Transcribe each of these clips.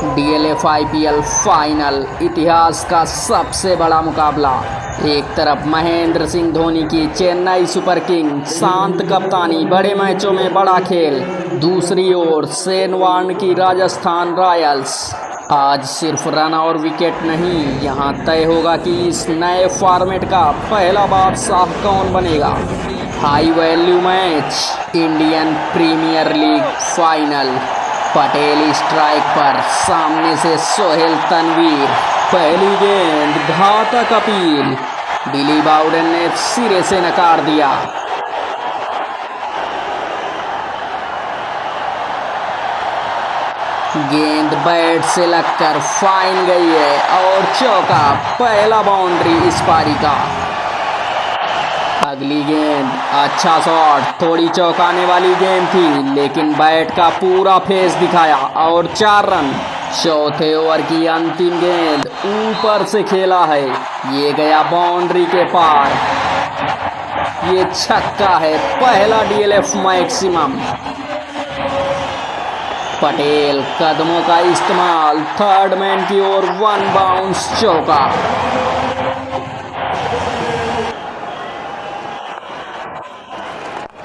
DLF IPL final इतिहास का सबसे बड़ा मुकाबला। एक तरफ महेंद्र सिंह धोनी की चेन्नई सुपर किंग शांत कप्तानी, बड़े मैचों में बड़ा खेल। दूसरी ओर शेन वॉर्न की राजस्थान रॉयल्स। आज सिर्फ रन और विकेट नहीं, यहां तय होगा कि इस नए फॉर्मेट का पहला बादशाह कौन बनेगा। High value match, Indian Premier League final. Patel strike पर, सामने से सोहेल तनवीर। पहली गेंद घातक अपील, बिली बाउडेन ने सिरे से नकार दिया। गेंद बैट से लगकर फाइन गई है और चौका, पहला बाउंड्री इस पारी का। अगली गेंद, अच्छा शॉट, थोड़ी चौंकाने वाली गेंद थी लेकिन बैट का पूरा फेस दिखाया और 4 रन। चौथे ओवर की अंतिम गेंद ऊपर से खेला है, ये गया बाउंड्री के पार। ये छक्का है, पहला डीएलएफ मैक्सिमम। पटेल कदमों का इस्तेमाल, थर्ड मैन की ओर 1 बाउंस चौका।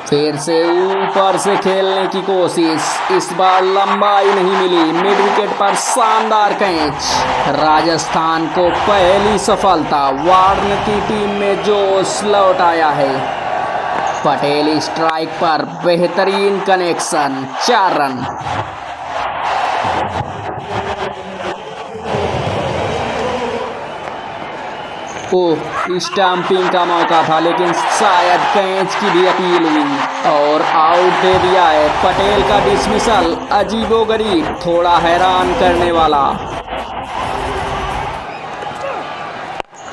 फिर से ऊपर से खेलने की कोशिश, इस बार लंबाई नहीं मिली। मिड विकेट पर शानदार कैच, राजस्थान को पहली सफलता। वार्न की टीम में जोश लौट आया है। पटेल स्ट्राइक पर, बेहतरीन कनेक्शन, 4 रन। स्टंपिंग का मौका था लेकिन शायद कैच की भी अपील हुई और आउट दे दिया है। पटेल का डिसमिसल अजीबोगरीब, थोड़ा हैरान करने वाला।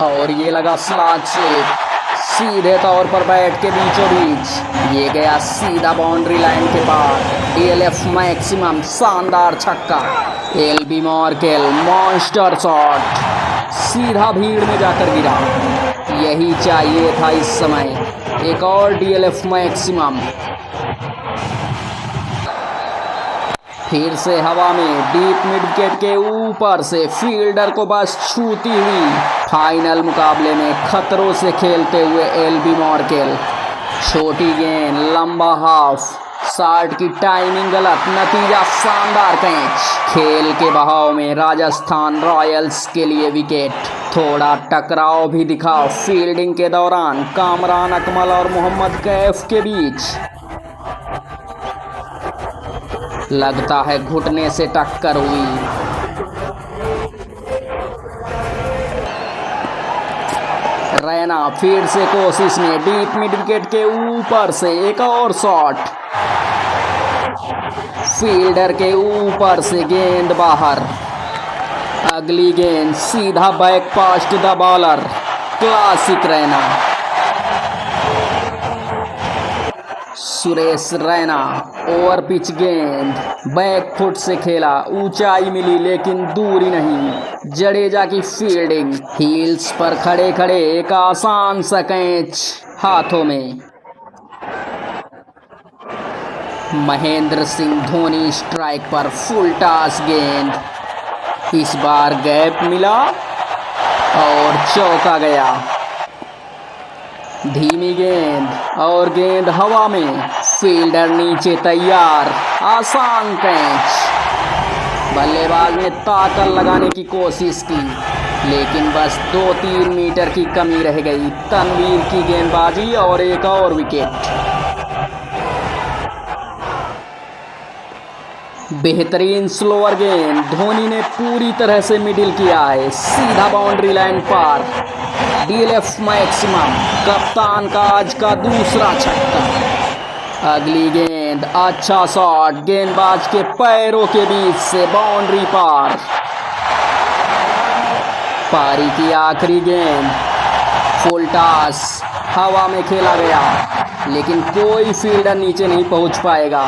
और ये लगा स्लॉट से सीधे तौर पर बैट के बीचों बीच, ये गया सीधा बाउंड्री लाइन के पार। डीएलएफ मैक्सिमम, शानदार छक्का। एलबी मॉर्केल, मॉन्स्टर शॉट, सीधा भीड़ में जाकर गिरा। यही चाहिए था इस समय। एक और डीएलएफ मैक्सिमम, फिर से हवा में, डीप मिड विकेट के ऊपर से फील्डर को बस छूती हुई। फाइनल मुकाबले में खतरों से खेलते हुए एलबी मॉर्केल। छोटी गेंद, लंबा हाफ, शॉट की टाइमिंग गलत, नतीजा शानदार कैच। खेल के बहाव में राजस्थान रॉयल्स के लिए विकेट। थोड़ा टकराव भी दिखा फील्डिंग के दौरान कामरान अकमल और मोहम्मद कैफ के बीच। लगता है घुटने से टक्कर हुई। रैना फिर से कोशिश में, डीप मिड विकेट के ऊपर से एक और शॉट। फील्डर के ऊपर से गेंद बाहर। अगली गेंद सीधा back past the bowler, classic Raina. Suresh Raina, over pitch गेंद, बैक फुट से खेला, ऊंचाई मिली लेकिन दूरी नहीं। जडेजा की फील्डिंग, हील्स पर खड़े खड़े एक आसान सा कैच हाथों में। महेंद्र सिंह धोनी स्ट्राइक पर, फुल टॉस गेंद, इस बार गैप मिला और चौका गया। धीमी गेंद और गेंद हवा में, फील्डर नीचे तैयार, आसान कैच। बल्लेबाज ने ताकत लगाने की कोशिश की लेकिन बस 2-3 मीटर की कमी रह गई। तनवीर की गेंदबाजी और एक और विकेट। बेहतरीन स्लोअर गेंद, धोनी ने पूरी तरह से मिडिल किया है, सीधा बाउंड्री लाइन पार। डीएलएफ मैक्सिमम, कप्तान का आज का दूसरा छक्का। अगली गेंद, अच्छा शॉट, गेंदबाज के पैरों के बीच से बाउंड्री पार। पारी की आखिरी गेंद, फुल टॉस, हवा में खेला गया लेकिन कोई फील्डर नीचे नहीं पहुंच पाएगा।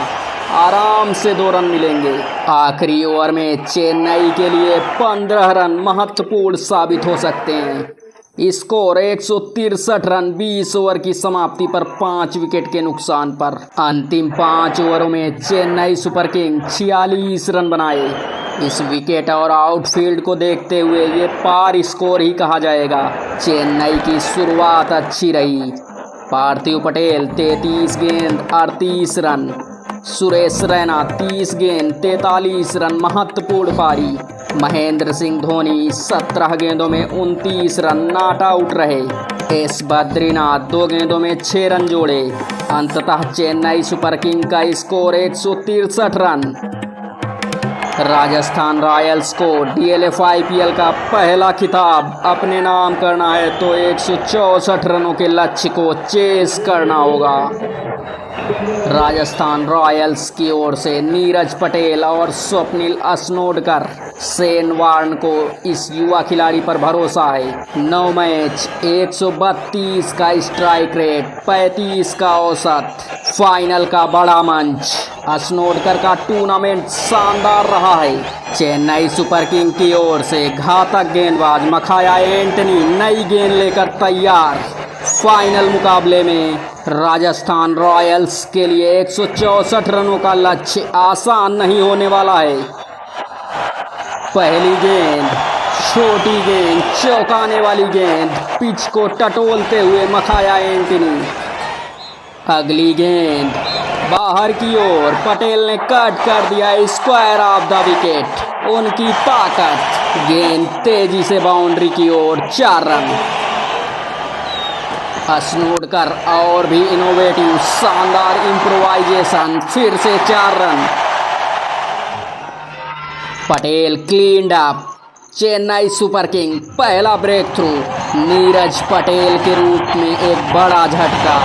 आराम से 2 रन मिलेंगे। आखिरी ओवर में चेन्नई के लिए 15 रन महत्वपूर्ण साबित हो सकते हैं। स्कोर 163 रन 20 ओवर की समाप्ति पर 5 विकेट के नुकसान पर। अंतिम 5 ओवरों में चेन्नई सुपर किंग 46 रन बनाए। इस विकेट और आउटफील्ड को देखते हुए ये पार स्कोर ही कहा जाएगा। चेन्नई की शुरुआत अच्छी रही। पार्थिव पटेल 33 गेंद 38 रन, सुरेश रैना 30 गेंद 43 रन महत्वपूर्ण पारी। महेंद्र सिंह धोनी 17 गेंदों में 29 रन नॉट आउट रहे। एस बद्रीनाथ 2 गेंदों में 6 रन जोड़े। अंततः चेन्नई सुपर किंग का स्कोर 163 रन। राजस्थान रॉयल्स को डीएलएफ आईपीएल का पहला खिताब अपने नाम करना है तो 164 रनों के लक्ष्य को चेस करना होगा। राजस्थान रॉयल्स की ओर से नीरज पटेल और स्वप्निल अस्नोडकर। शेन वार्न को इस युवा खिलाड़ी पर भरोसा है। 9 मैच 132 का स्ट्राइक रेट, 35 का औसत, फाइनल का बड़ा मंच। अस्नोडकर का टूर्नामेंट शानदार रहा है। चेन्नई सुपर किंग की ओर से घातक गेंदबाज मखाया एंटनी नई गेंद लेकर तैयार। फाइनल मुकाबले में राजस्थान रॉयल्स के लिए 164 रनों का लक्ष्य आसान नहीं होने वाला है। पहली गेंद छोटी गेंद, चौंकाने वाली गेंद, पिच को टटोलते हुए मखाया एंटनी। अगली गेंद बाहर की ओर, पटेल ने कट कर दिया स्क्वायर ऑफ द विकेट। उनकी ताकत, गेंद तेजी से बाउंड्री की ओर, 4 रन। अस्नोडकर और भी इनोवेटिव, शानदार इम्प्रोवाइजेशन, फिर से 4 run. Patel cleaned up. Chennai super king पहला ब्रेक थ्रू। नीरज पटेल के रूप में एक बड़ा झटका।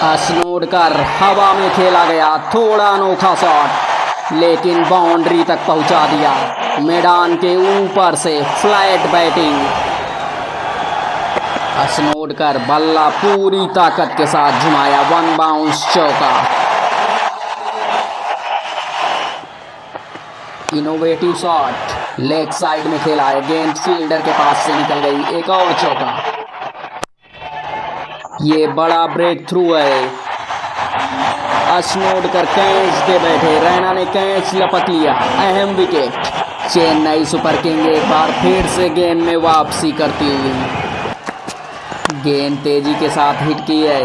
अस्नोडकर हवा में खेला गया, थोड़ा अनोखा शॉट, लेकिन बाउंड्री तक पहुंचा दिया। मैदान के ऊपर से फ्लैट बैटिंग। अस्नोडकर बल्ला पूरी ताकत के साथ झुमाया, 1 बाउंस चौका। इनोवेटिव शॉट, लेग साइड में खेला है, गेंद फील्डर के पास से निकल गई, एक और चौका। ये बड़ा ब्रेक थ्रू है। अस्नोडकर कैच दे बैठे, रैना ने कैच लपक लिया, अहम विकेट। चेन्नई सुपर किंग एक बार फिर से गेंद में वापसी करती हुई। गेंद तेजी के साथ हिट की है।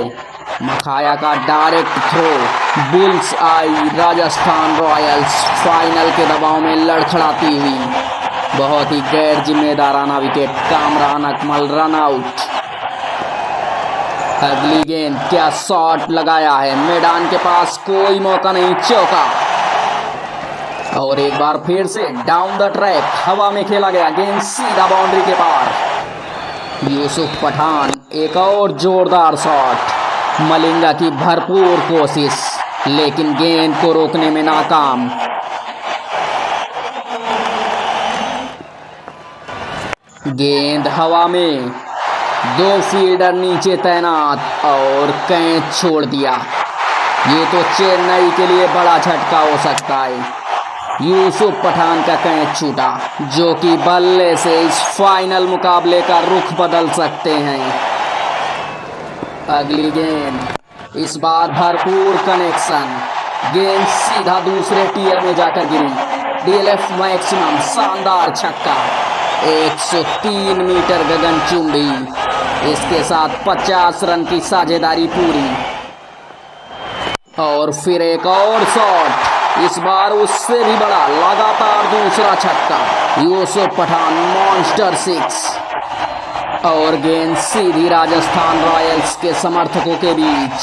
मखाया का direct throw, bull's eye. Rajasthan Royals final के दबाव में लड़खड़ाती हुई। बहुत ही गैर जिम्मेदाराना wicket. Kamran Akmal run out. अगली गेंद, क्या शॉट लगाया है, मैदान के पास कोई मौका नहीं, चौका। और एक बार फिर से डाउन द ट्रैक, हवा में खेला गया, गेंद सीधा बाउंड्री के पार। यूसुफ पठान एक और जोरदार शॉट। मलिंगा की भरपूर कोशिश, लेकिन गेंद को रोकने में नाकाम। गेंद हवा में, 2 फील्डर नीचे तैनात और कैच छोड़ दिया। ये तो चेन्नई के लिए बड़ा झटका हो सकता है। यूसुफ पठान का कैच छूटा, जो कि बल्ले से इस फाइनल मुकाबले का रुख बदल सकते हैं। अगली गेंद, इस बार भरपूर कनेक्शन, गेंद सीधा दूसरे टियर में जाकर गिरी। डीएलएफ मैक्सिमम, शानदार छक्का, 103 मीटर गगनचुंबी। इसके साथ 50 रन की साझेदारी पूरी। और फिर एक और शॉट, इस बार उससे भी बड़ा, लगातार दूसरा छक्का। यूसुफ पठान मॉन्स्टर 6। और गेंद सीधी राजस्थान रॉयल्स के समर्थकों के बीच।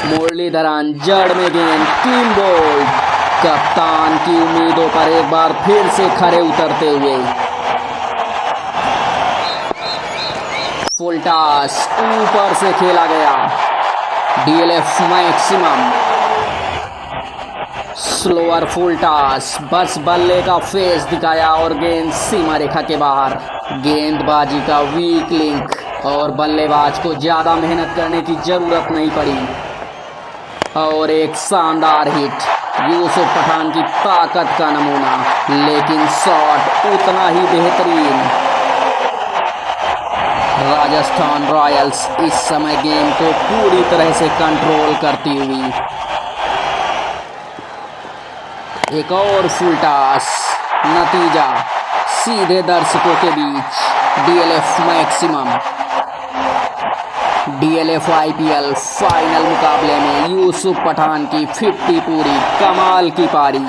मुरलीधरन जड़ में गेंद, क्लीन बोल्ड। कप्तान की उम्मीदों पर एक बार फिर से खरे उतरते हुए। फुल टॉस ऊपर से खेला गया। DLF maximum, slower full toss, बस बल्ले का फेस दिखाया और गेंद सीमा रेखा के बाहर। गेंदबाजी का वीक लिंक और बल्लेबाज को ज़्यादा मेहनत करने की ज़रूरत नहीं पड़ी। और एक शानदार हिट, यूसुफ पठान की ताकत का नमूना, लेकिन शॉट उतना ही बेहतरीन। राजस्थान रॉयल्स इस समय गेम को पूरी तरह से कंट्रोल करती हुई। एक और फुल टॉस, नतीजा सीधे दर्शकों के बीच। DLF maximum. DLF IPL final मुकाबले में यूसुफ पठान की 50 पूरी, कमाल की पारी।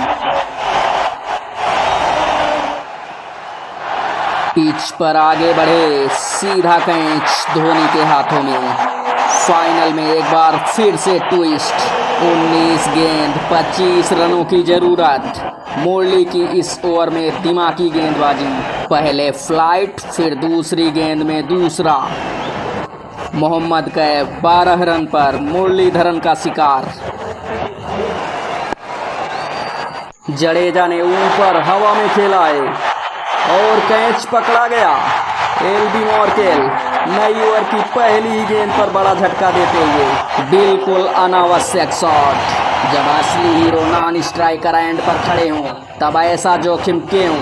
पिच पर आगे बढ़े, सीधा कैच धोनी के हाथों में। फाइनल में एक बार फिर से ट्विस्ट। 19 गेंद 25 रनों की जरूरत। मुरली की इस ओवर में दिमागी गेंदबाजी। पहले फ्लाइट, फिर दूसरी गेंद में दूसरा। मोहम्मद कैफ 12 रन पर मुरलीधरन का शिकार। जडेजा ने ऊपर हवा में खेला है और कैच पकड़ा गया। एलबी मॉर्केल नई ओवर की पहली ही गेंद पर बड़ा झटका देते हुए बिल्कुल अनावश्यक शॉट। जब असली हीरो नॉन स्ट्राइकर एंड पर खड़े हों तब ऐसा जोखिम क्यों?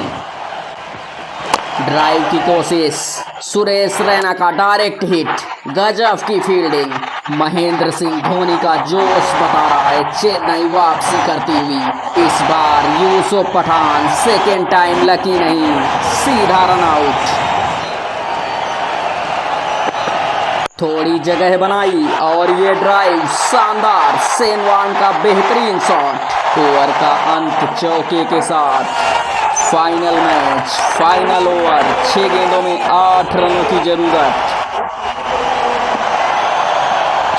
ड्राइव की कोशिश, सुरेश रैना का डायरेक्ट हिट, गजब की फील्डिंग। महेंद्र सिंह धोनी का जोश बता रहा है चेन्नई वापसी करती हुई। इस बार Yusuf Pathan second time lucky नहीं, सीधा रन आउट। थोड़ी जगह बनाई और ये ड्राइव शानदार। शेन वॉर्न का बेहतरीन शॉट। ओवर का अंत चौके के साथ। Final match, final over. 6 गेंदों में 8 रनों की जरूरत।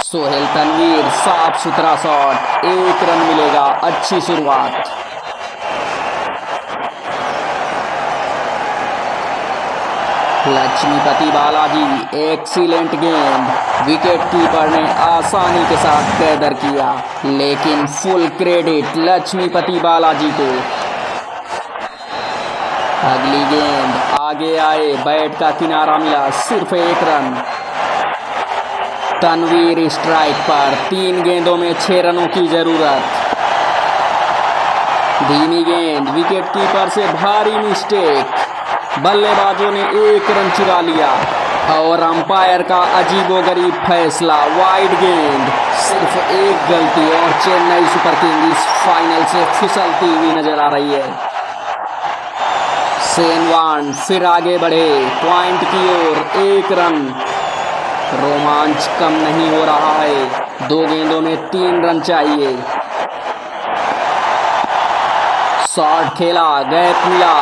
सोहेल तनवीर साफ सुथरा शॉट, 1 रन मिलेगा। अच्छी शुरुआत। लक्ष्मीपति बालाजी एक्सीलेंट गेंद। विकेट कीपर ने आसानी के साथ कैदर किया, लेकिन फुल क्रेडिट लक्ष्मीपति बालाजी को। अगली गेंद आगे आए, बैट का किनारा मिला, सिर्फ 1 रन। तनवीर स्ट्राइक पर। 3 गेंदों में 6 रनों की जरूरत। धीमी गेंद, विकेट कीपर से भारी मिस्टेक। बल्लेबाजों ने 1 रन चुरा लिया और अंपायर का अजीबोगरीब फैसला। वाइड गेंद, सिर्फ 1 गलती और चेन्नई सुपर किंग्स इस फाइनल से फिसलती हुई नजर आ रही है। शेन वॉर्न फिर आगे बढ़े, पॉइंट की ओर। 1 रन। रोमांच कम नहीं हो रहा है। 2 गेंदों में 3 रन चाहिए। शॉट खेला, गैप मिला,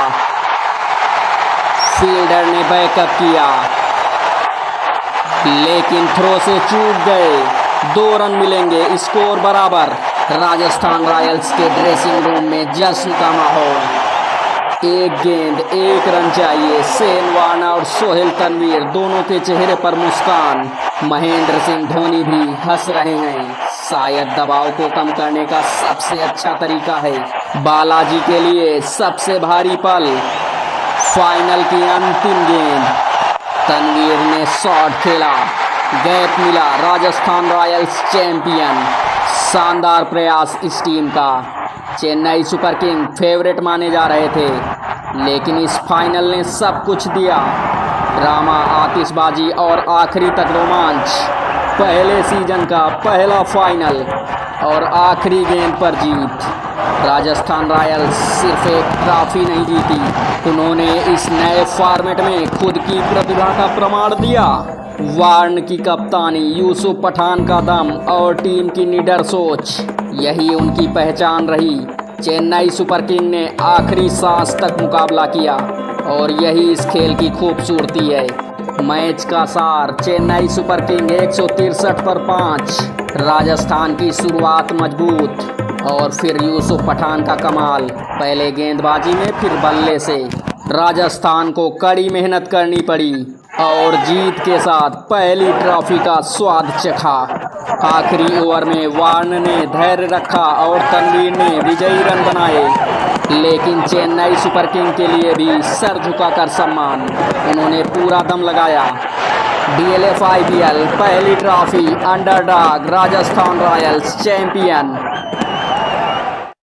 फील्डर ने बैकअप किया, लेकिन थ्रो से चूक गए। 2 रन मिलेंगे, स्कोर बराबर। राजस्थान रॉयल्स के ड्रेसिंग रूम में जश्न का माहौल। 1 गेंद 1 रन चाहिए। शेन वॉर्न और सोहेल तनवीर दोनों के चेहरे पर मुस्कान। महेंद्र सिंह धोनी भी हंस रहे हैं। शायद दबाव को कम करने का सबसे अच्छा तरीका है। बालाजी के लिए सबसे भारी पल। फाइनल की अंतिम गेंद। तनवीर ने शॉट खेला, गैप मिला। Rajasthan Royals champion. शानदार प्रयास इस टीम का। चेन्नई सुपर किंग फेवरेट माने जा रहे थे, लेकिन इस फाइनल ने सब कुछ दिया। ड्रामा, आतिशबाजी और आखिरी तक रोमांच। पहले सीजन का पहला फाइनल और आखिरी गेंद पर जीत। राजस्थान रॉयल्स सिर्फ एक ट्रॉफी नहीं जीती, उन्होंने इस नए फॉर्मेट में खुद की प्रतिभा का प्रमाण दिया। वॉर्न की कप्तानी, यूसुफ पठान का दम और टीम की निडर सोच, यही उनकी पहचान रही। चेन्नई सुपर किंग ने आखिरी सांस तक मुकाबला किया और यही इस खेल की खूबसूरती है। मैच का सार, चेन्नई सुपर किंग 163 पर 5। राजस्थान की शुरुआत मजबूत और फिर यूसुफ पठान का कमाल। पहले गेंदबाजी में, फिर बल्ले से राजस्थान को कड़ी मेहनत करनी पड़ी और जीत के साथ पहली ट्रॉफी का स्वाद चखा। आखिरी ओवर में वॉर्न ने धैर्य रखा और तनवीर ने विजयी रन बनाए, लेकिन चेन्नई सुपर किंग के लिए भी सर झुकाकर सम्मान। उन्होंने पूरा दम लगाया। डीएलएफ आईपीएल पहली trophy, underdog Rajasthan Royals champion.